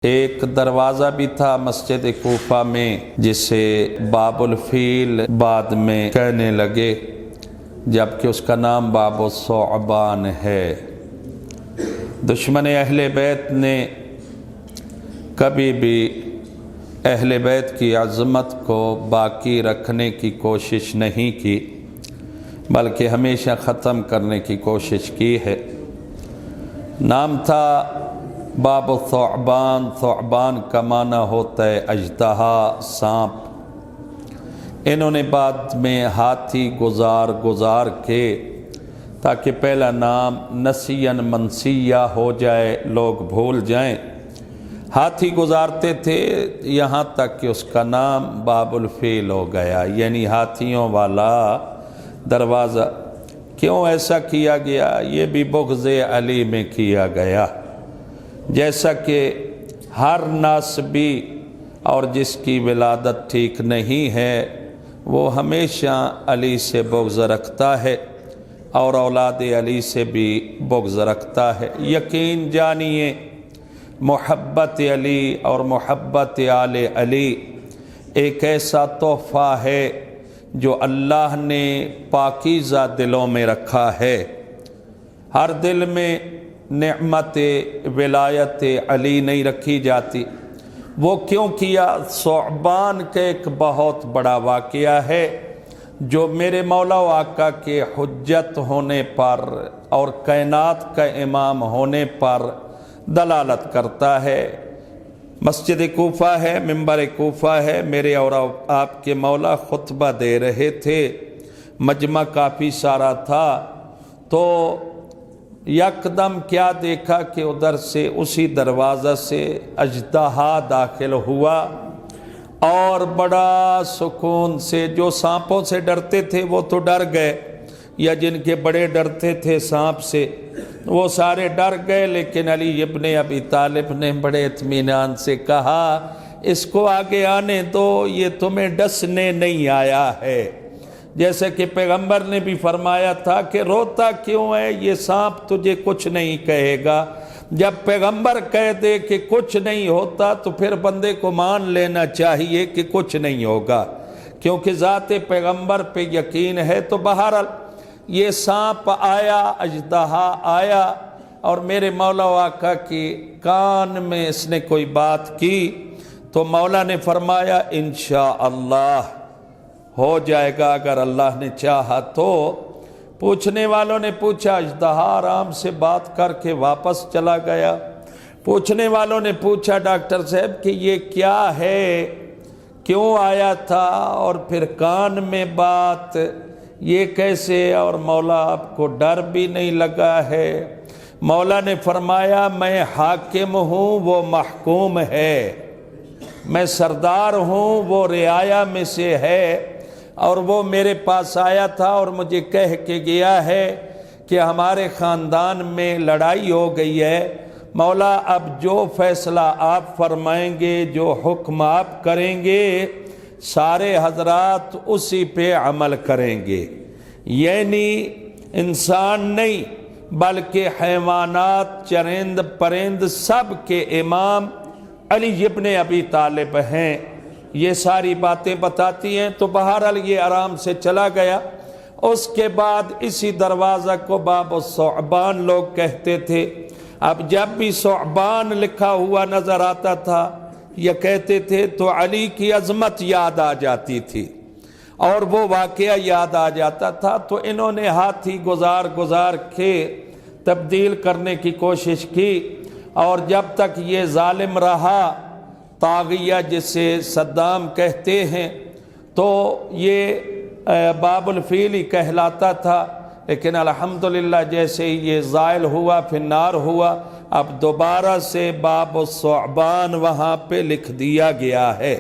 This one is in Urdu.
ایک دروازہ بھی تھا مسجد کوفہ میں جسے باب الفیل بعد میں کہنے لگے، جبکہ اس کا نام باب الثعبان ہے۔ دشمن اہل بیت نے کبھی بھی اہل بیت کی عظمت کو باقی رکھنے کی کوشش نہیں کی، بلکہ ہمیشہ ختم کرنے کی کوشش کی ہے۔ نام تھا باب الثعبان۔ ثعبان کا معنی ہوتا ہے اژدہا، سانپ۔ انہوں نے بعد میں ہاتھی گزار کے تاکہ پہلا نام نسیاً منسیہ ہو جائے، لوگ بھول جائیں، ہاتھی گزارتے تھے یہاں تک کہ اس کا نام باب الفیل ہو گیا، یعنی ہاتھیوں والا دروازہ۔ کیوں ایسا کیا گیا؟ یہ بھی بغض علی میں کیا گیا، جیسا کہ ہر ناسبی اور جس کی ولادت ٹھیک نہیں ہے وہ ہمیشہ علی سے بغض رکھتا ہے اور اولاد علی سے بھی بغض رکھتا ہے۔ یقین جانیے محبت علی اور محبت آل علی ایک ایسا تحفہ ہے جو اللہ نے پاکیزہ دلوں میں رکھا ہے۔ ہر دل میں نعمت ولایت علی نہیں رکھی جاتی۔ وہ کیوں کیا؟ ثعبان کا ایک بہت بڑا واقعہ ہے جو میرے مولا و آقا کے حجت ہونے پر اور کائنات کا امام ہونے پر دلالت کرتا ہے۔ مسجد کوفہ ہے، منبر کوفہ ہے، میرے اور آپ کے مولا خطبہ دے رہے تھے، مجمع کافی سارا تھا، تو یکدم کیا دیکھا کہ ادھر سے اسی دروازہ سے اژدہا داخل ہوا، اور بڑا سکون سے، جو سانپوں سے ڈرتے تھے وہ تو ڈر گئے، یا جن کے بڑے ڈرتے تھے سانپ سے وہ سارے ڈر گئے، لیکن علی ابن ابی طالب نے بڑے اطمینان سے کہا اس کو آگے آنے دو، یہ تمہیں ڈسنے نہیں آیا ہے۔ جیسے کہ پیغمبر نے بھی فرمایا تھا کہ روتا کیوں ہے، یہ سانپ تجھے کچھ نہیں کہے گا۔ جب پیغمبر کہہ دے کہ کچھ نہیں ہوتا تو پھر بندے کو مان لینا چاہیے کہ کچھ نہیں ہوگا، کیونکہ ذات پیغمبر پہ یقین ہے۔ تو بہرحال یہ سانپ آیا، اژدہا آیا، اور میرے مولا و آقا کی کان میں اس نے کوئی بات کی تو مولا نے فرمایا انشاءاللہ ہو جائے گا اگر اللہ نے چاہا تو۔ پوچھنے والوں نے پوچھا، اژدہا آرام سے بات کر کے واپس چلا گیا۔ پوچھنے والوں نے پوچھا ڈاکٹر صاحب کہ یہ کیا ہے، کیوں آیا تھا، اور پھر کان میں بات یہ کیسے، اور مولا آپ کو ڈر بھی نہیں لگا ہے؟ مولا نے فرمایا میں حاکم ہوں، وہ محکوم ہے، میں سردار ہوں، وہ رعایا میں سے ہے، اور وہ میرے پاس آیا تھا اور مجھے کہہ کے گیا ہے کہ ہمارے خاندان میں لڑائی ہو گئی ہے، مولا اب جو فیصلہ آپ فرمائیں گے، جو حکم آپ کریں گے، سارے حضرات اسی پہ عمل کریں گے، یعنی انسان نہیں بلکہ حیوانات، چرند پرند سب کے امام علی ابن ابی طالب ہیں۔ یہ ساری باتیں بتاتی ہیں۔ تو بہرحال یہ آرام سے چلا گیا۔ اس کے بعد اسی دروازہ کو باب الثعبان لوگ کہتے تھے۔ اب جب بھی ثعبان لکھا ہوا نظر آتا تھا یا کہتے تھے تو علی کی عظمت یاد آ جاتی تھی اور وہ واقعہ یاد آ جاتا تھا، تو انہوں نے ہاتھی گزار کے تبدیل کرنے کی کوشش کی، اور جب تک یہ ظالم رہا، طاغیہ جسے صدام کہتے ہیں، تو یہ باب الفیل ہی کہلاتا تھا، لیکن الحمدللہ جیسے ہی یہ زائل ہوا، پھر نار ہوا، اب دوبارہ سے باب الثعبان وہاں پہ لکھ دیا گیا ہے۔